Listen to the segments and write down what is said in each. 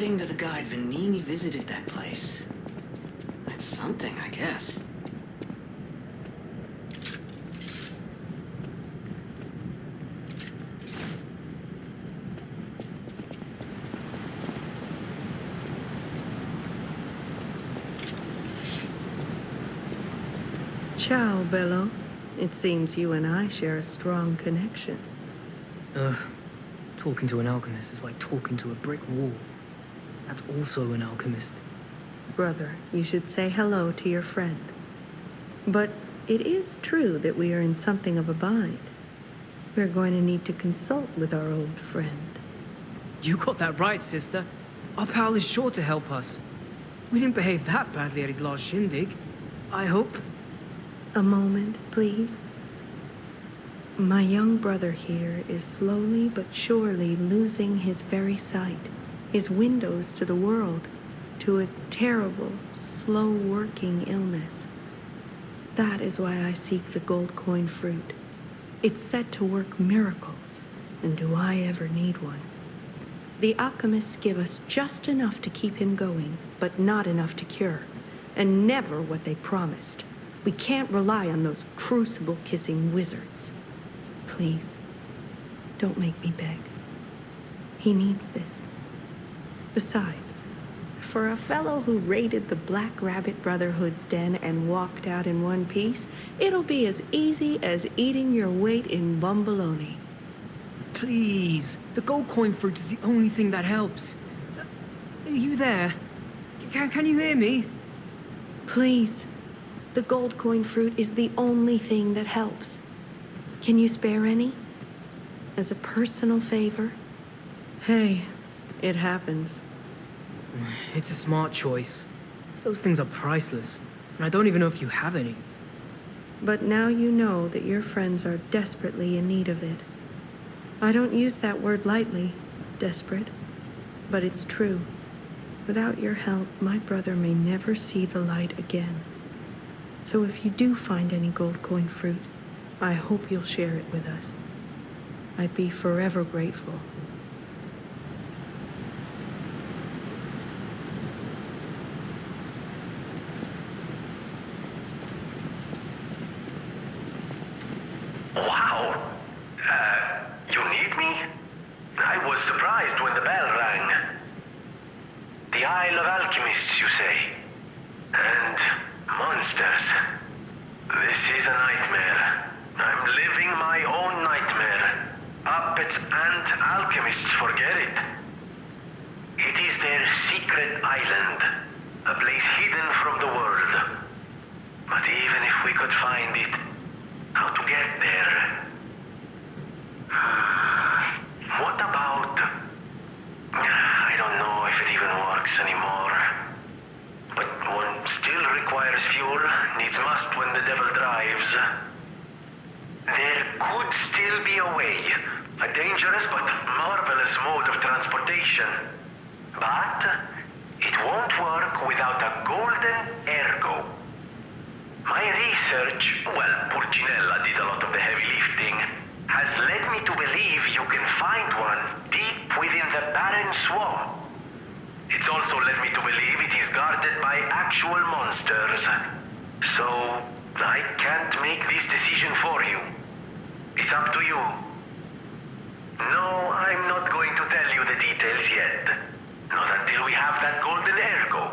According to the guide, Vanini visited that place. That's something, I guess. Ciao, Bello. It seems you and I share a strong connection. Talking to an alchemist is like talking to a brick wall. That's also an alchemist. Brother, you should say hello to your friend. But it is true that we are in something of a bind. We're going to need to consult with our old friend. You got that right, sister. Our pal is sure to help us. We didn't behave that badly at his last shindig. I hope. A moment, please. My young brother here is slowly but surely losing his very sight, his windows to the world, to a terrible, slow-working illness. That is why I seek the gold coin fruit. It's said to work miracles, and do I ever need one? The alchemists give us just enough to keep him going, but not enough to cure, and never what they promised. We can't rely on those crucible-kissing wizards. Please, don't make me beg. He needs this. Besides, for a fellow who raided the Black Rabbit Brotherhood's den and walked out in one piece, it'll be as easy as eating your weight in bumbaloni. Please. The gold coin fruit is the only thing that helps. Are you there? Can you hear me? Please. The gold coin fruit is the only thing that helps. Can you spare any? As a personal favor? Hey, it happens. It's a smart choice. Those things are priceless, and I don't even know if you have any. But now you know that your friends are desperately in need of it. I don't use that word lightly, desperate, but it's true. Without your help, my brother may never see the light again. So if you do find any gold coin fruit, I hope you'll share it with us. I'd be forever grateful. Wow! You need me? I was surprised when the bell rang. The Isle of Alchemists, you say? And monsters. This is a nightmare. I'm living my own nightmare. Puppets and alchemists forget it. It is their secret island, a place hidden from the world. But even if we could find it, how to get there? What about... I don't know if it even works anymore. But one still requires fuel, needs must when the devil drives. There could still be a way, a dangerous but marvelous mode of transportation. But it won't work without a golden ergo. My research, well, Purcinella did a lot of the heavy lifting, has led me to believe you can find one deep within the barren swamp. It's also led me to believe it is guarded by actual monsters. So, I can't make this decision for you. It's up to you. No, I'm not going to tell you the details yet. Not until we have that golden ergo.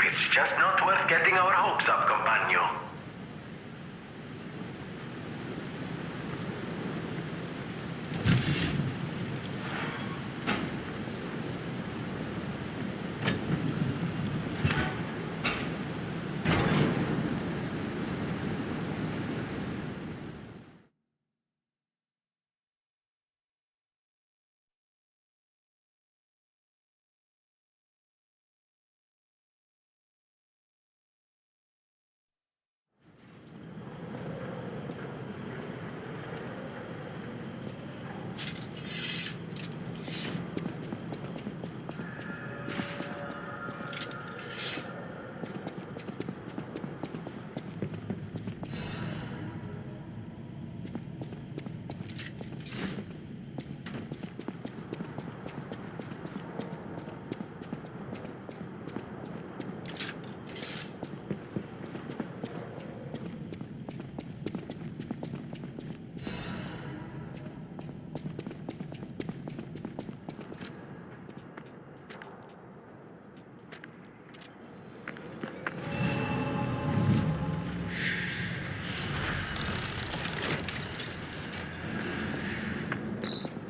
It's just not worth getting our hopes up, compagno.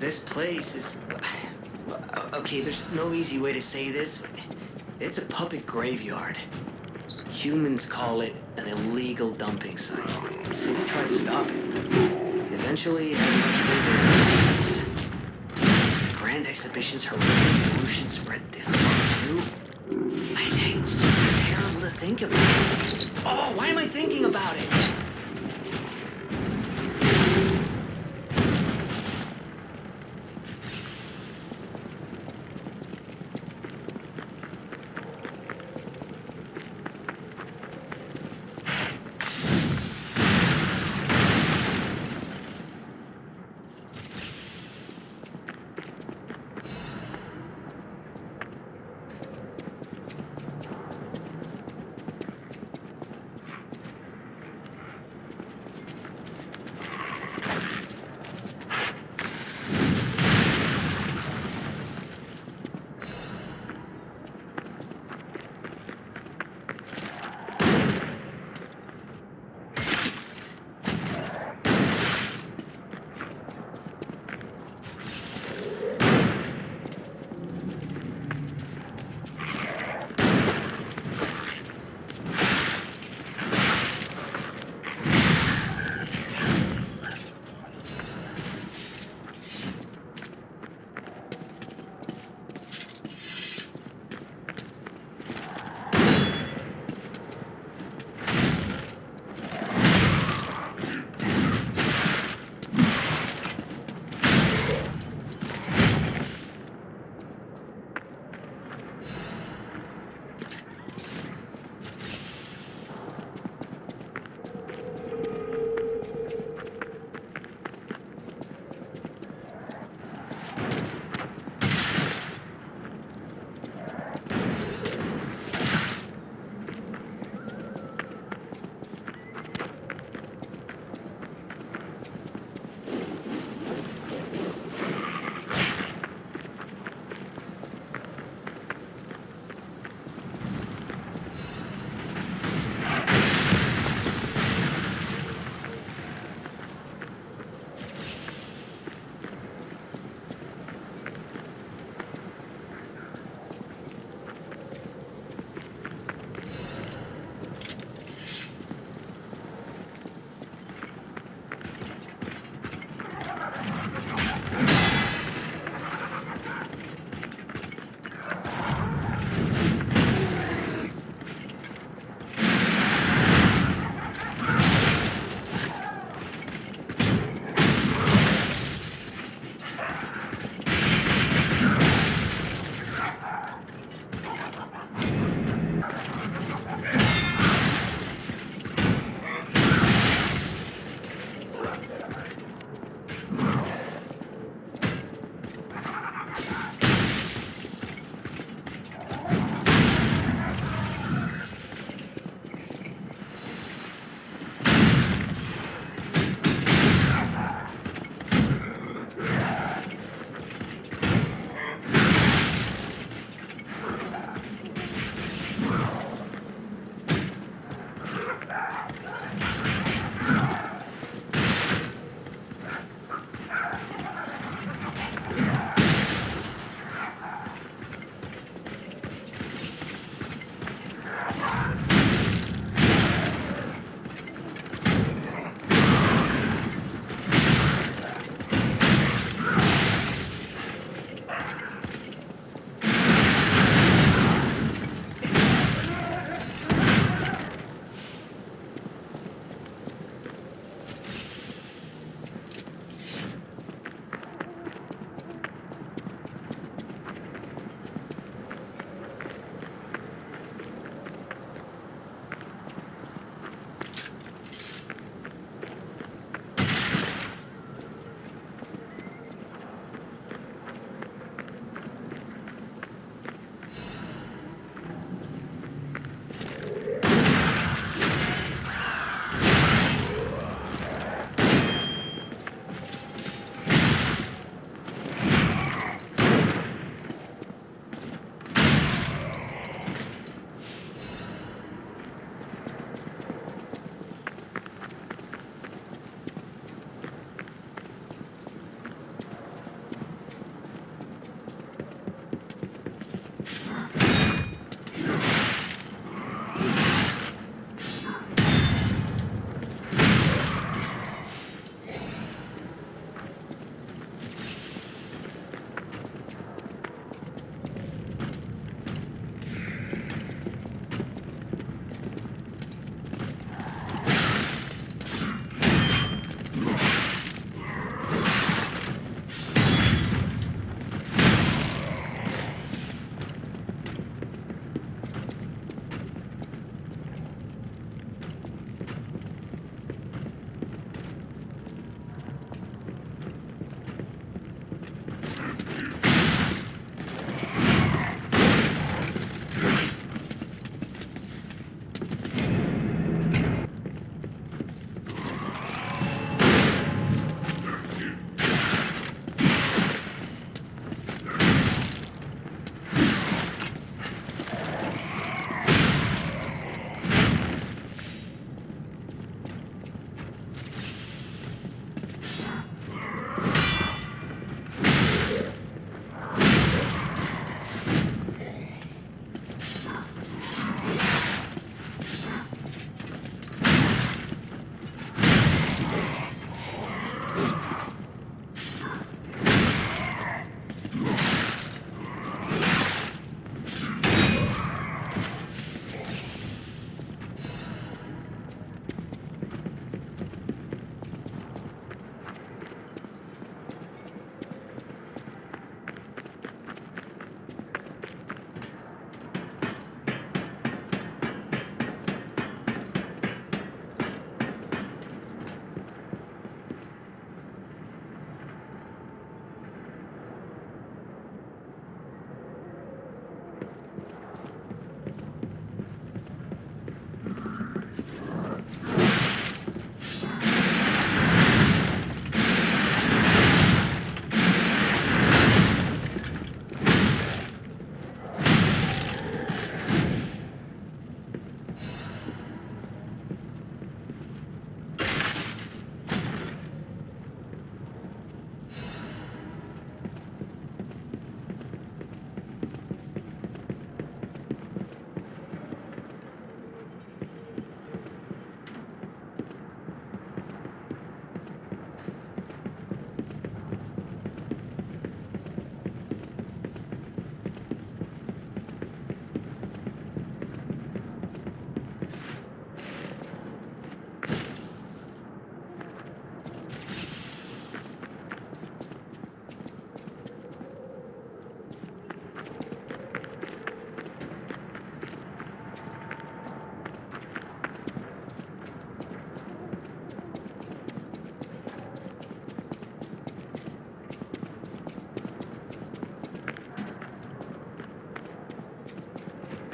This place is... Okay, there's no easy way to say this. It's a puppet graveyard. Humans call it an illegal dumping site. The city tried to stop it, but eventually it had much bigger consequences. The Grand Exhibition's horrific solution spread this far too. It's just terrible to think about. Oh, why am I thinking about it?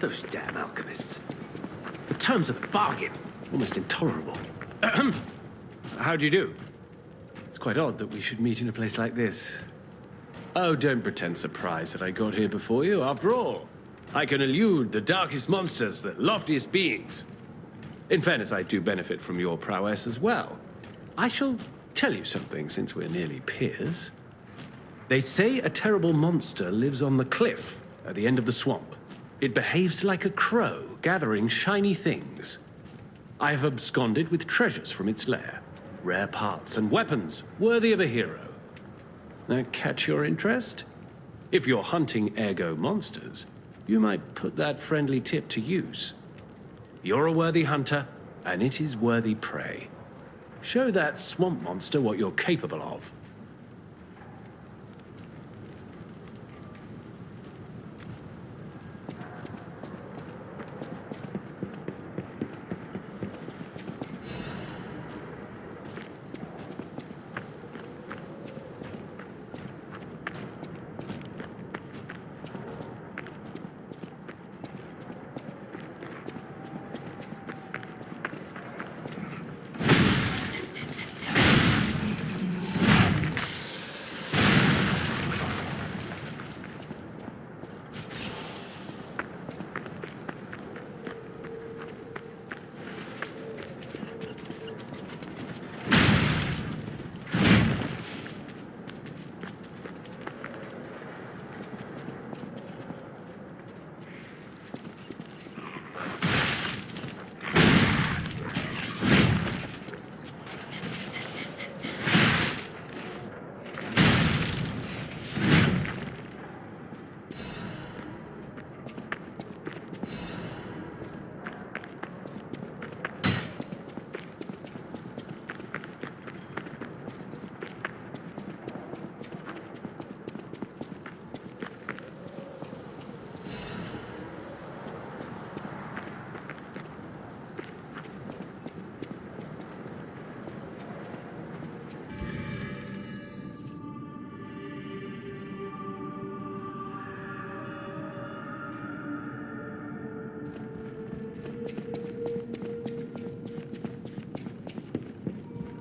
Those damn alchemists. The terms of the bargain, almost intolerable. How do you do? It's quite odd that we should meet in a place like this. Oh, don't pretend surprised that I got here before you. After all, I can elude the darkest monsters, the loftiest beings. In fairness, I do benefit from your prowess as well. I shall tell you something, since we're nearly peers. They say a terrible monster lives on the cliff at the end of the swamp. It behaves like a crow, gathering shiny things. I have absconded with treasures from its lair. Rare parts and weapons, worthy of a hero. That catch your interest? If you're hunting ergo monsters, you might put that friendly tip to use. You're a worthy hunter, and it is worthy prey. Show that swamp monster what you're capable of.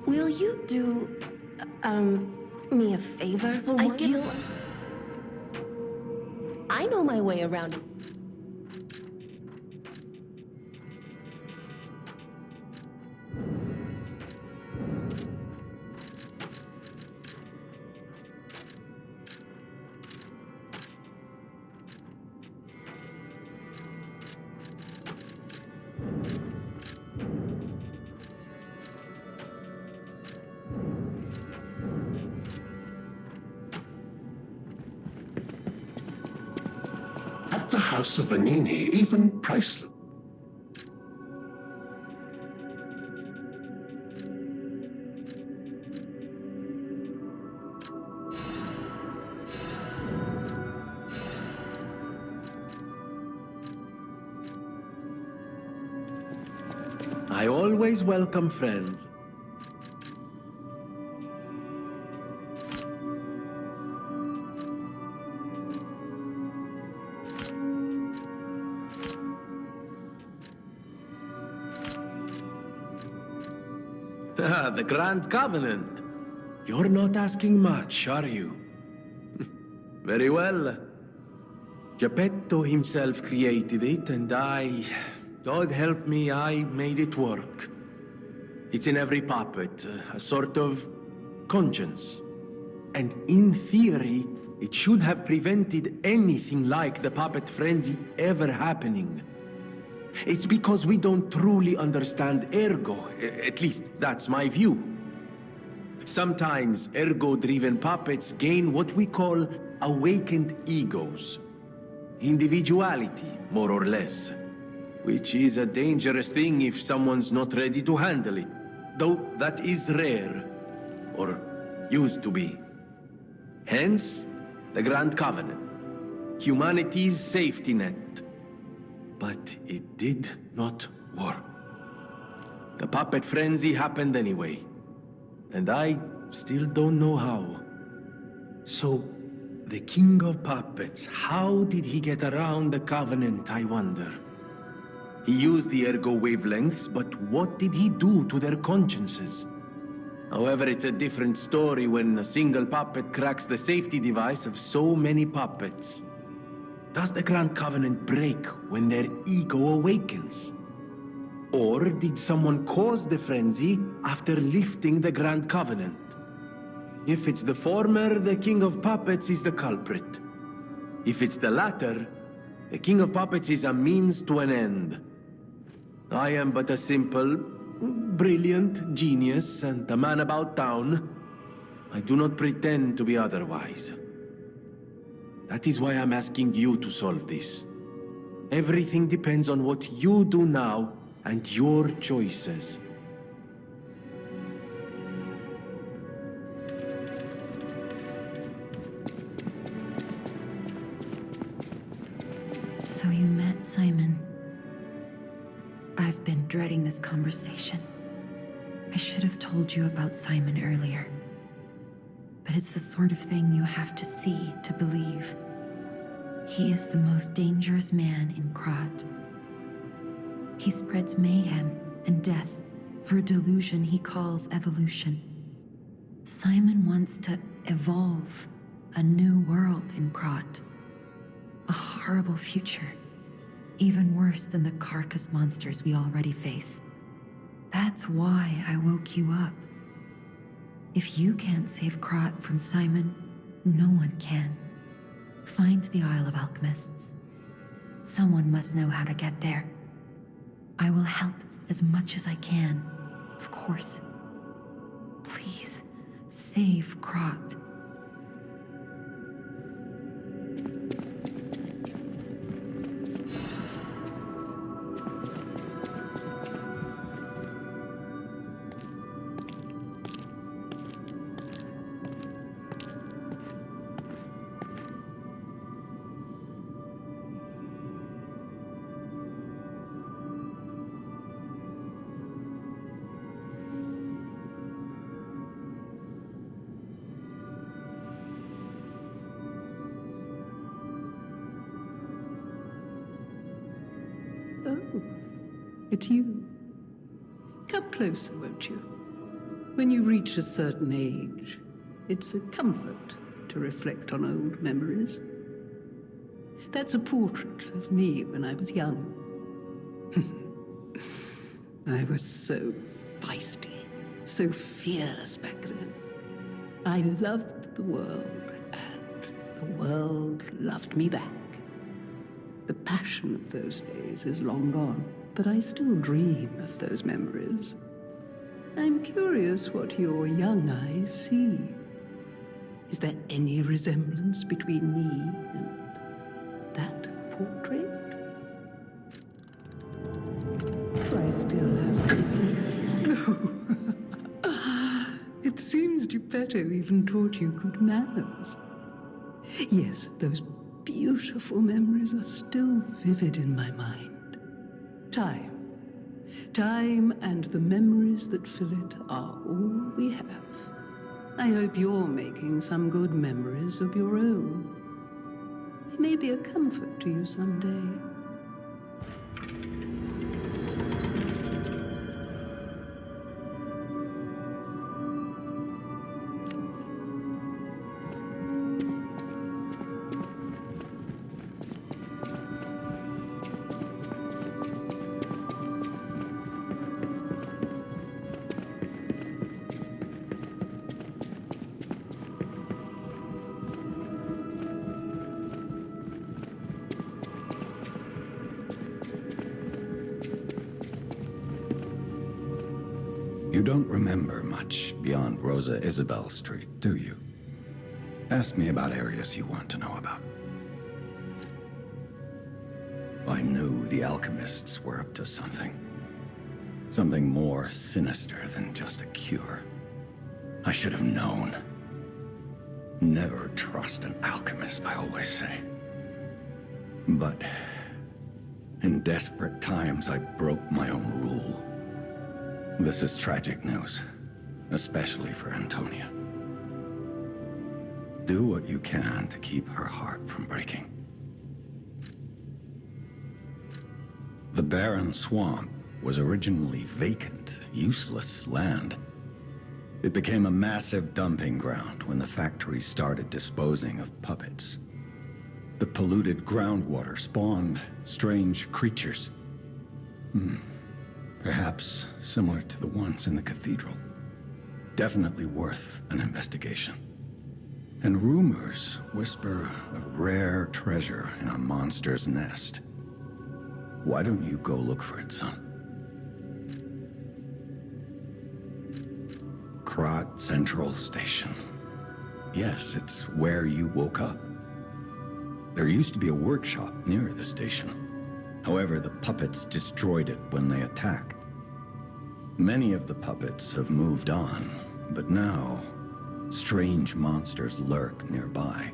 Will you do, me a favor? For what I know my way around. At the house of Vanini, even priceless. I always welcome friends. Ah, the Grand Covenant. You're not asking much, are you? Very well. Geppetto himself created it, and God help me, I made it work. It's in every puppet, a sort of conscience. And in theory, it should have prevented anything like the puppet frenzy ever happening. It's because we don't truly understand ergo, at least that's my view. Sometimes ergo-driven puppets gain what we call awakened egos. Individuality, more or less. Which is a dangerous thing if someone's not ready to handle it. Though that is rare. Or used to be. Hence, the Grand Covenant. Humanity's safety net. But it did not work. The puppet frenzy happened anyway. And I still don't know how. So, The King of Puppets, how did he get around the Covenant, I wonder? He used the ergo wavelengths, but what did he do to their consciences? However, it's a different story when a single puppet cracks the safety device of so many puppets. Does the Grand Covenant break when their ego awakens? Or did someone cause the frenzy after lifting the Grand Covenant? If it's the former, the King of Puppets is the culprit. If it's the latter, the King of Puppets is a means to an end. I am but a simple, brilliant genius and a man about town. I do not pretend to be otherwise. That is why I'm asking you to solve this. Everything depends on what you do now and your choices. So you met Simon. I've been dreading this conversation. I should have told you about Simon earlier. But it's the sort of thing you have to see to believe. He is the most dangerous man in Krat. He spreads mayhem and death for a delusion he calls evolution. Simon wants to evolve a new world in Krat. A horrible future. Even worse than the carcass monsters we already face. That's why I woke you up. If you can't save Krat from Simon, no one can. Find the Isle of Alchemists. Someone must know how to get there. I will help as much as I can, of course. Please, save Krat. Oh, it's you. Come closer, won't you? When you reach a certain age, it's a comfort to reflect on old memories. That's a portrait of me when I was young. I was so feisty, so fearless back then. I loved the world, and the world loved me back. The passion of those days is long gone, but I still dream of those memories. I'm curious what your young eyes see. Is there any resemblance between me and that portrait? Do I still have It seems Geppetto even taught you good manners. Yes, those beautiful memories are still vivid in my mind. Time and the memories that fill it are all we have. I hope you're making some good memories of your own. They may be a comfort to you someday. You don't remember much beyond Rosa Isabel Street, do you? Ask me about areas you want to know about. I knew the alchemists were up to something. Something more sinister than just a cure. I should have known. Never trust an alchemist, I always say. But in desperate times, I broke my own rule. This is tragic news, especially for Antonia. Do what you can to keep her heart from breaking. The barren swamp was originally vacant, useless land. It became a massive dumping ground when the factory started disposing of puppets. The polluted groundwater spawned strange creatures. Perhaps similar to the ones in the cathedral. Definitely worth an investigation. And rumors whisper of rare treasure in a monster's nest. Why don't you go look for it, son? Krat Central Station. Yes, it's where you woke up. There used to be a workshop near the station. However, the puppets destroyed it when they attacked. Many of the puppets have moved on, but now, strange monsters lurk nearby.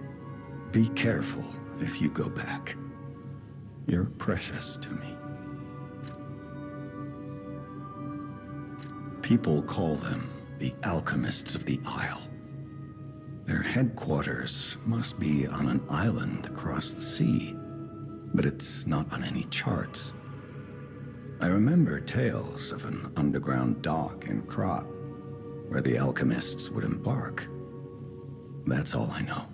Be careful if you go back. You're precious to me. People call them the alchemists of the Isle. Their headquarters must be on an island across the sea, but it's not on any charts. I remember tales of an underground dock in Krat, where the alchemists would embark. That's all I know.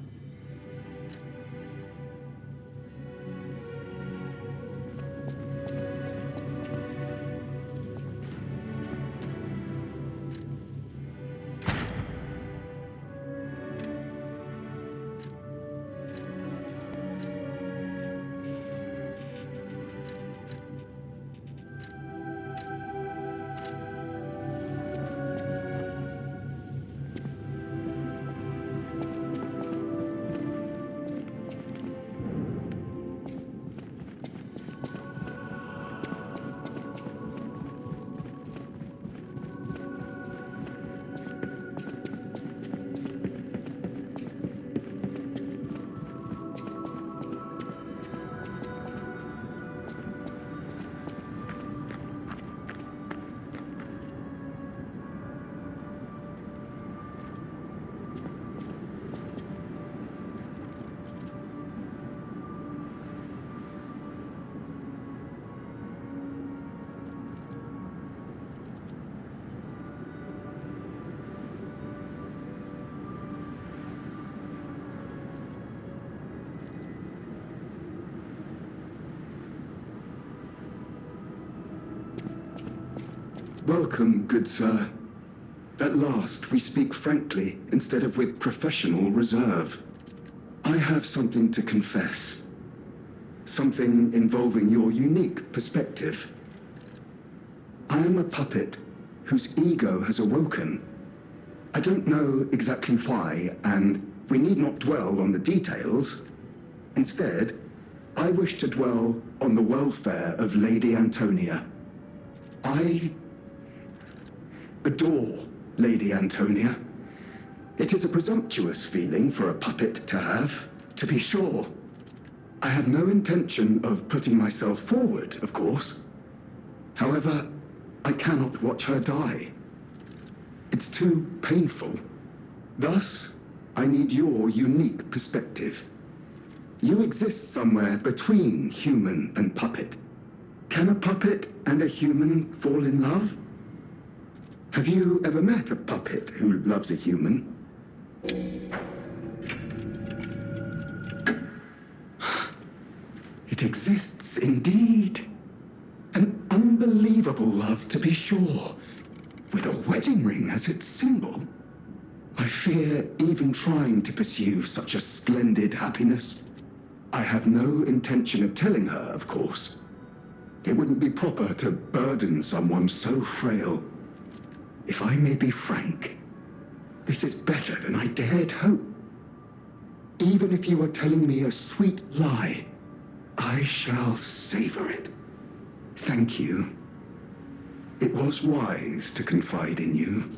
Welcome, good sir. At last, we speak frankly instead of with professional reserve. I have something to confess. Something involving your unique perspective. I am a puppet whose ego has awoken. I don't know exactly why, and we need not dwell on the details. Instead, I wish to dwell on the welfare of Lady Antonia. I adore Lady Antonia. It is a presumptuous feeling for a puppet to have, to be sure. I have no intention of putting myself forward, of course. However, I cannot watch her die. It's too painful. Thus, I need your unique perspective. You exist somewhere between human and puppet. Can a puppet and a human fall in love? Have you ever met a puppet who loves a human? It exists indeed. An unbelievable love, to be sure, with a wedding ring as its symbol. I fear even trying to pursue such a splendid happiness. I have no intention of telling her, of course. It wouldn't be proper to burden someone so frail. If I may be frank, this is better than I dared hope. Even if you are telling me a sweet lie, I shall savor it. Thank you. It was wise to confide in you.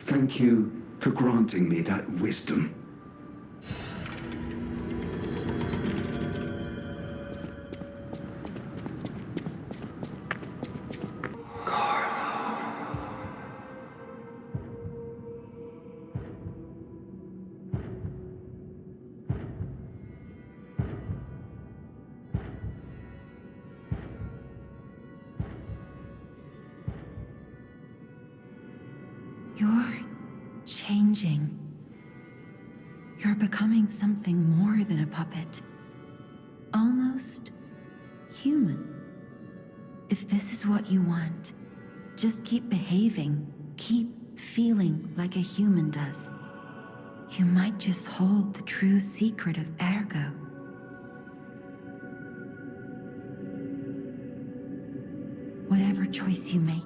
Thank you for granting me that wisdom. changing. You're becoming something more than a puppet. Almost human. If this is what you want, just keep behaving, keep feeling like a human does. You might just hold the true secret of Ergo. Whatever choice you make.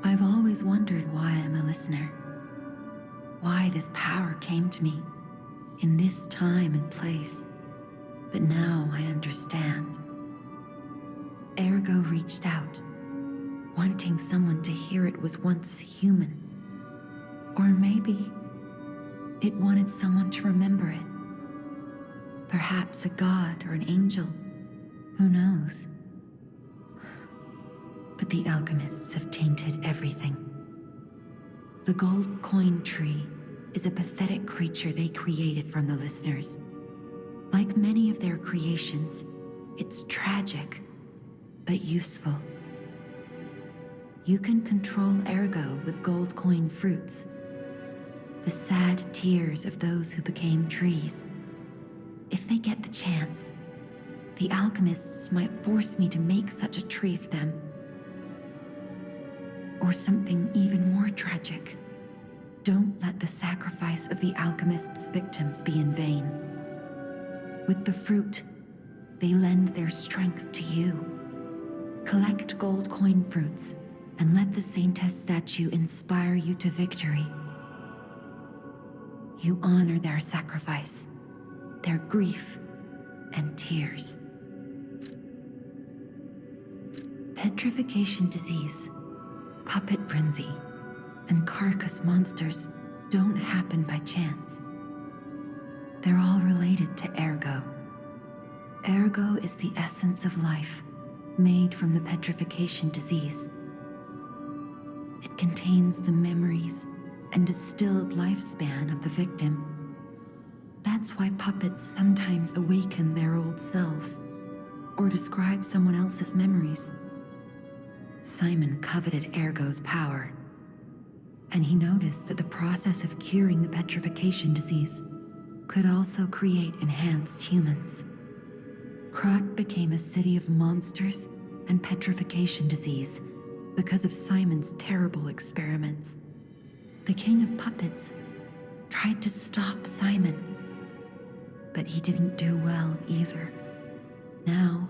I've always wondered why I'm a listener. Why this power came to me in this time and place. But now I understand. Ergo reached out, wanting someone to hear it was once human. Or maybe it wanted someone to remember it. Perhaps a god or an angel. Who knows? But the alchemists have tainted everything. The gold coin tree is a pathetic creature they created from the listeners. Like many of their creations, it's tragic, but useful. You can control Ergo with gold coin fruits, the sad tears of those who became trees. If they get the chance, the alchemists might force me to make such a tree for them. Or something even more tragic. Don't let the sacrifice of the alchemists' victims be in vain. With the fruit, they lend their strength to you. Collect gold coin fruits and let the Saintess statue inspire you to victory. You honor their sacrifice, their grief and tears. Petrification disease, puppet frenzy, and carcass monsters don't happen by chance. They're all related to Ergo. Ergo is the essence of life, made from the petrification disease. It contains the memories and distilled lifespan of the victim. That's why puppets sometimes awaken their old selves, or describe someone else's memories. Simon coveted Ergo's power, and he noticed that the process of curing the petrification disease could also create enhanced humans. Krat became a city of monsters and petrification disease because of Simon's terrible experiments. The king of puppets tried to stop Simon, but he didn't do well either. Now,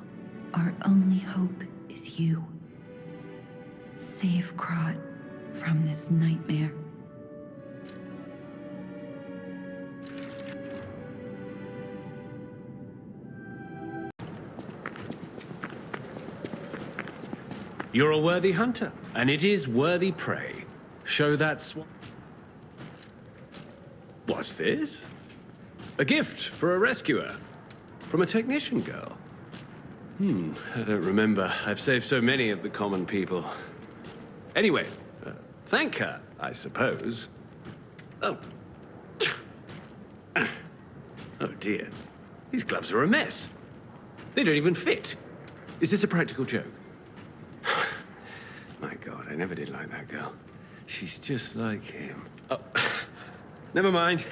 our only hope is you. Save Krat from this nightmare. You're a worthy hunter, and it is worthy prey. Show that What's this? A gift for a rescuer. From a technician girl. I don't remember. I've saved so many of the common people. Anyway, thank her, I suppose. Oh. Oh dear. These gloves are a mess. They don't even fit. Is this a practical joke? My God, I never did like that girl. She's just like him. Oh, never mind.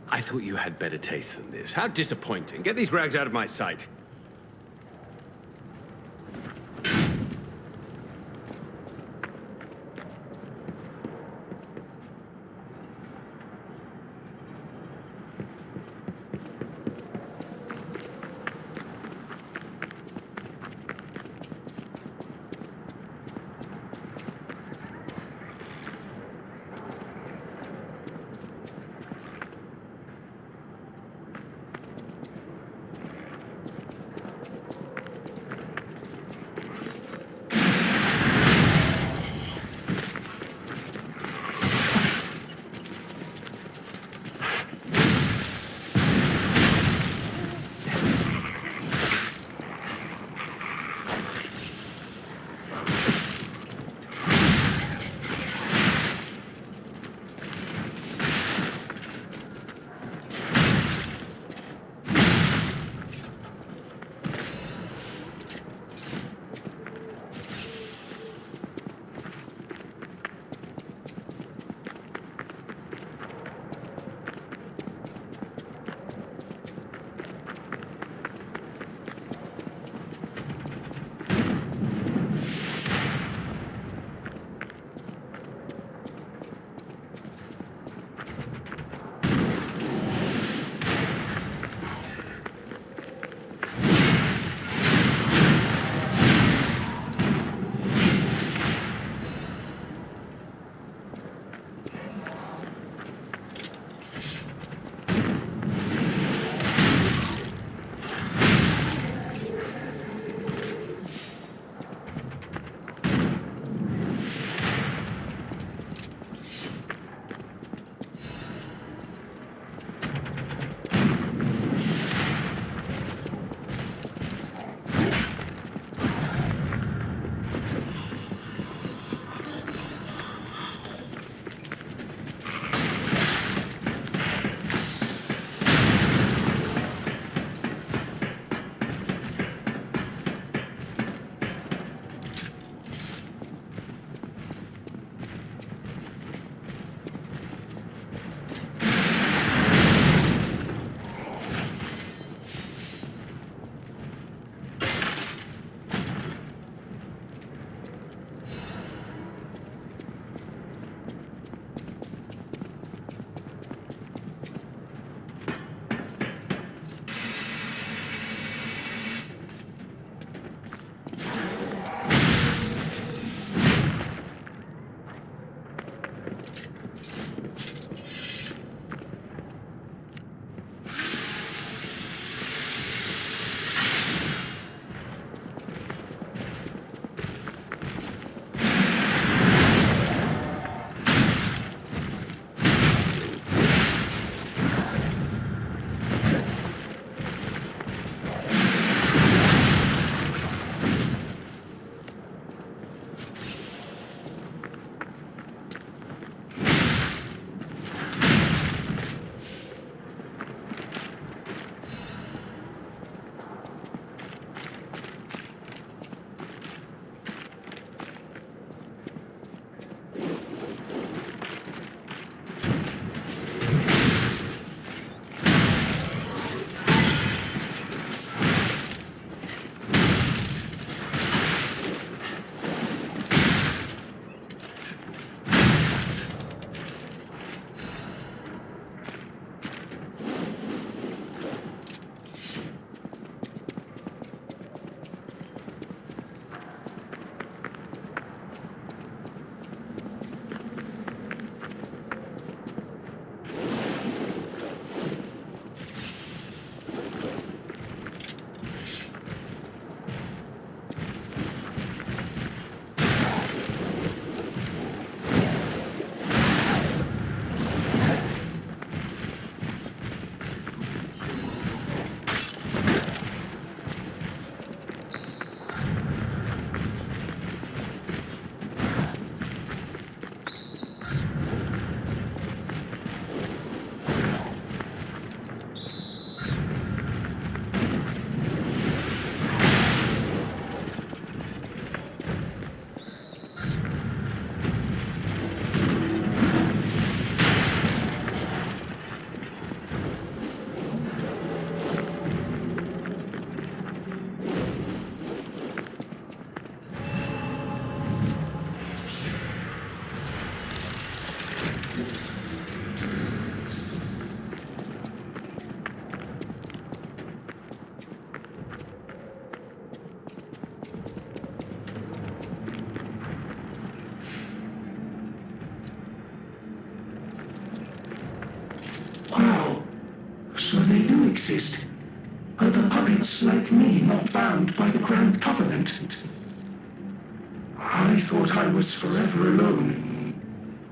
I thought you had better taste than this. How disappointing. Get these rags out of my sight. exist? Other puppets like me not bound by the Grand Covenant? I thought I was forever alone.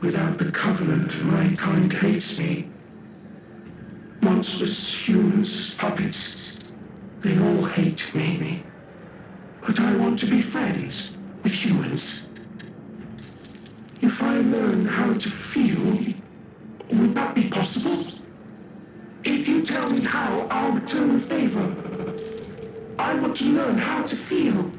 Without the Covenant, my kind hates me. Monstrous humans, puppets, they all hate me. But I want to be friends with humans. If I learn how to feel, would that be possible? If you tell me how, I'll return the favor. I want to learn how to feel.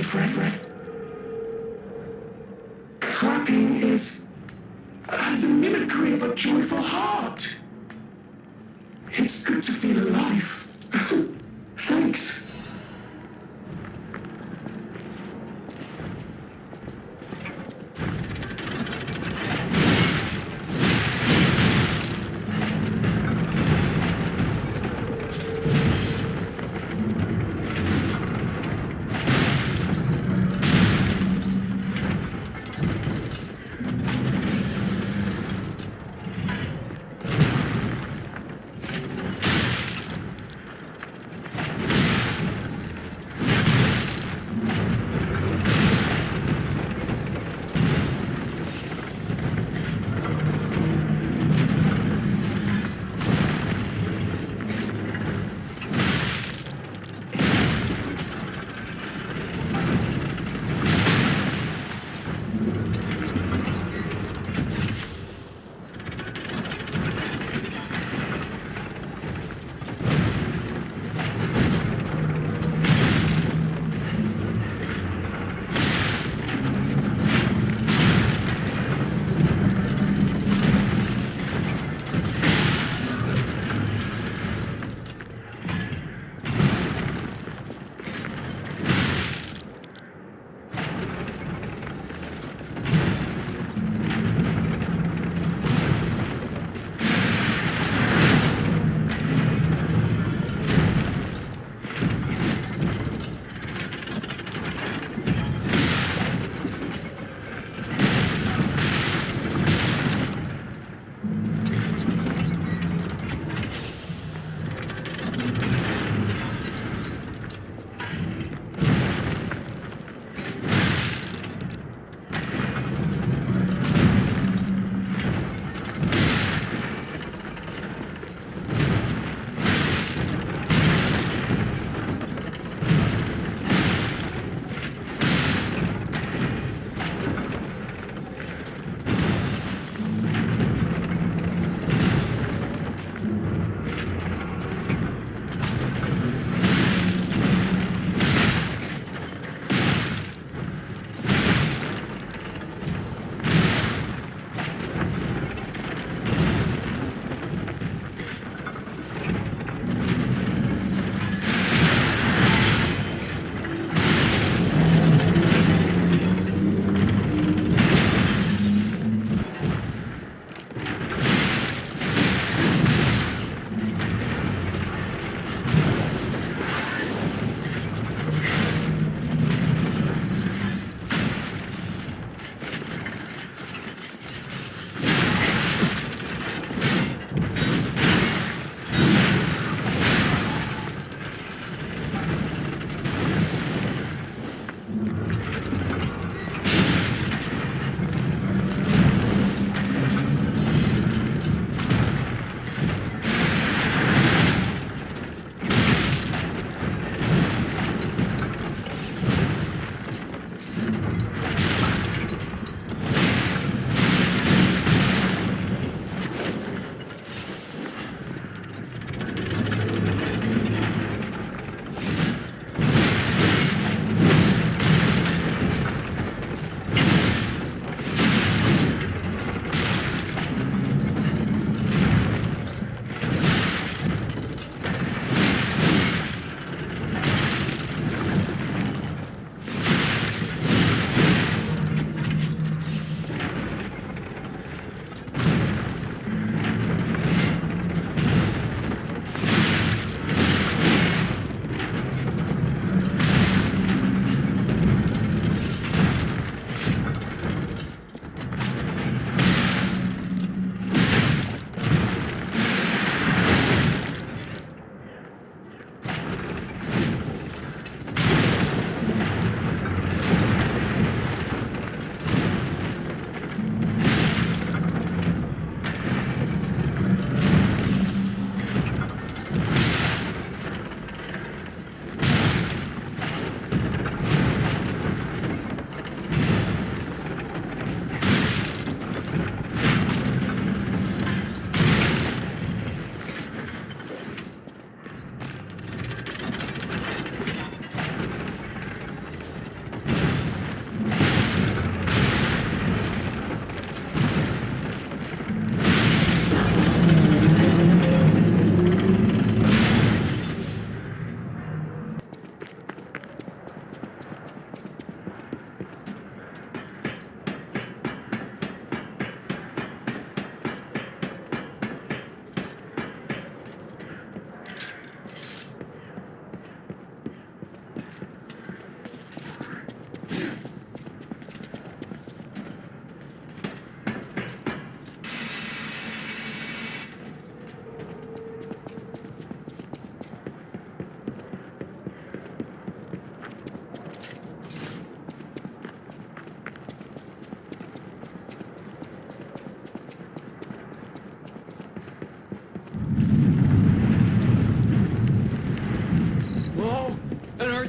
slowly, Fred. Clapping is the mimicry of a joyful heart. It's good to feel alive. Thanks.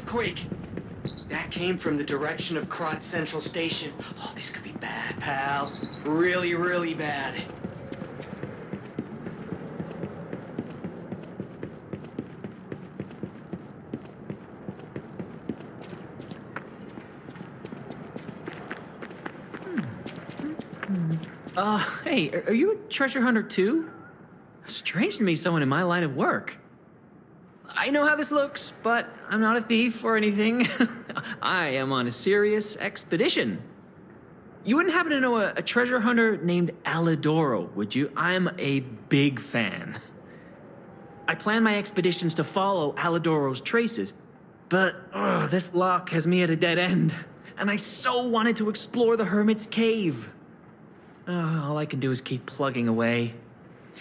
earthquake! That came from the direction of Krat Central Station. Oh, this could be bad, pal. Really, really bad. Hey, are you a treasure hunter too? Strange to me, someone in my line of work. I know how this looks, but I'm not a thief or anything. I am on a serious expedition. You wouldn't happen to know a treasure hunter named Alidoro, would you? I'm a big fan. I plan my expeditions to follow Alidoro's traces, but this lock has me at a dead end, and I so wanted to explore the Hermit's Cave. All I can do is keep plugging away.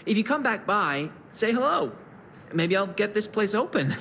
If you come back by, say hello. Maybe I'll get this place open.